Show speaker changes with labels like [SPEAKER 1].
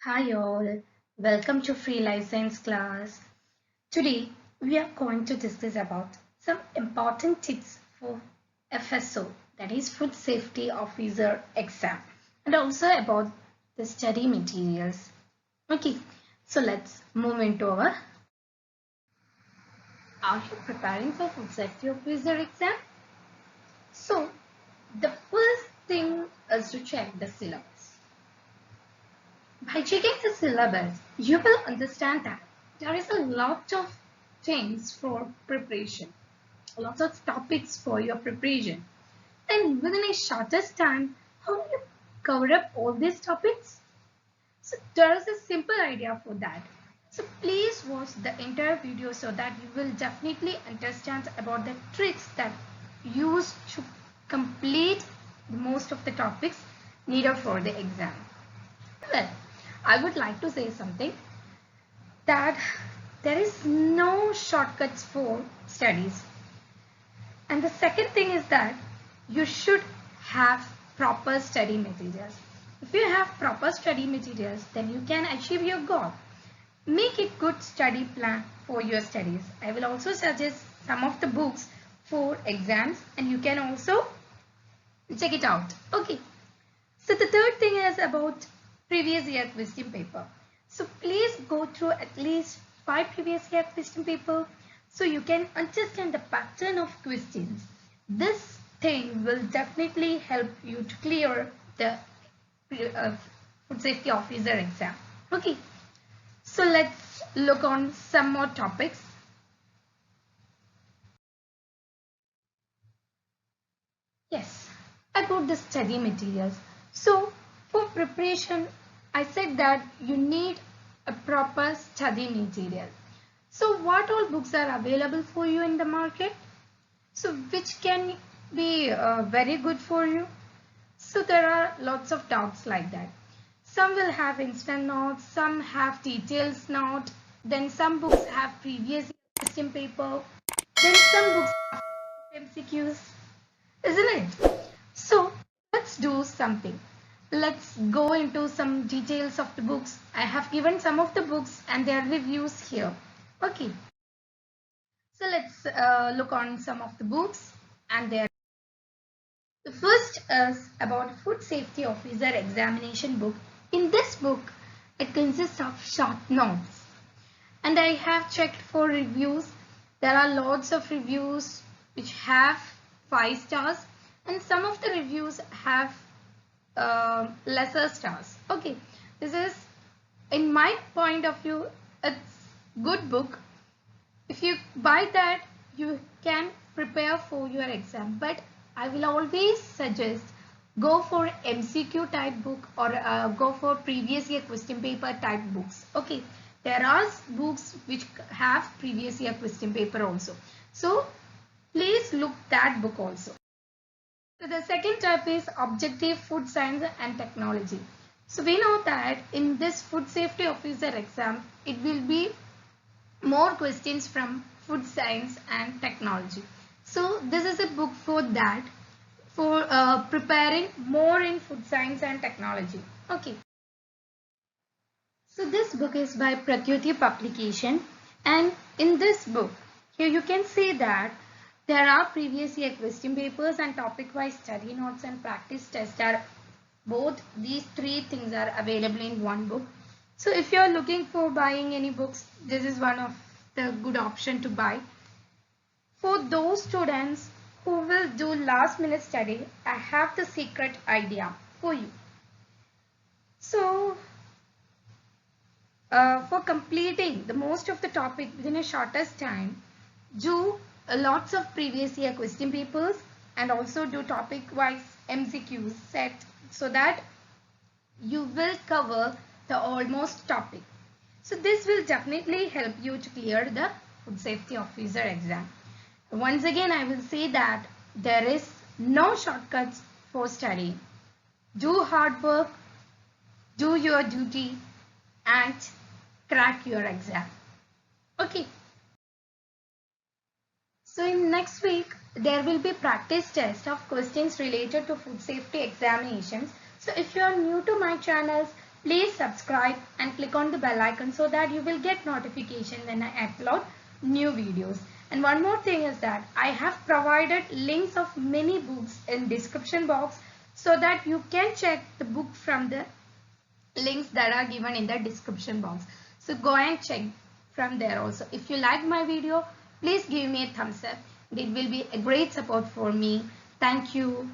[SPEAKER 1] Hi all, welcome to Free License class. Today we are going to discuss about some important tips for FSO, that is Food Safety Officer exam, and also about the study materials. Okay, so let's move into our. Are you preparing for Food Safety Officer exam? So the first thing is to check the syllabus. By checking the syllabus, you will understand that there is a lot of things for preparation, a lot of topics for your preparation. And within a shortest time, how do you cover up all these topics? So there is a simple idea for that. So please watch the entire video so that you will definitely understand about the tricks that used to complete the most of the topics needed for the exam. Well, I would like to say something that there is no shortcuts for studies. And the second thing is that you should have proper study materials. If you have proper study materials, then you can achieve your goal. Make a good study plan for your studies. I will also suggest some of the books for exams and you can also check it out. Okay. So the third thing is about previous year question paper. So please go through at least 5 previous year question paper so you can understand the pattern of questions. This thing will definitely help you to clear the food safety officer exam. Okay, so let's look on some more topics. Yes, about the study materials. So for preparation, I said that you need a proper study material. So what all books are available for you in the market? So which can be very good for you? So there are lots of doubts like that. Some will have instant notes, some have details note, then some books have previous question paper, then some books have MCQs, isn't it? So let's do something. Let's go into some details of the books. I have given some of the books and their reviews here. Okay. So let's look on some of the books and their. The first is about Food Safety Officer Examination book. In this book, it consists of short notes. And I have checked for reviews. There are lots of reviews which have 5 stars and some of the reviews have lesser stars. Okay, this is in my point of view, it's good book. If you buy that, you can prepare for your exam. But I will always suggest go for MCQ type book or go for previous year question paper type books. Okay, there are books which have previous year question paper also. So please look that book also. So the second type is objective food science and technology. So we know that in this food safety officer exam, it will be more questions from food science and technology. So this is a book for that, for preparing more in food science and technology. Okay. So this book is by Prakyuti Publication, and in this book, here you can see that there are previous year question papers and topic wise study notes and practice tests are both these three things are available in one book. So if you are looking for buying any books, this is one of the good option to buy. For those students who will do last minute study, I have the secret idea for you. So for completing the most of the topic within a shortest time, do lots of previous year question papers and also do topic wise MCQs set so that you will cover the almost topic. So this will definitely help you to clear the food safety officer exam. Once again, I will say that there is no shortcuts for studying. Do hard work, do your duty and crack your exam. Okay. So in next week, there will be practice test of questions related to food safety examinations. So if you are new to my channels, Please subscribe and click on the bell icon so that you will get notification when I upload new videos. And one more thing is that I have provided links of many books in description box so that you can check the book from the links that are given in the description box. So go and check from there also. If you like my video, please give me a thumbs up. It will be a great support for me. Thank you.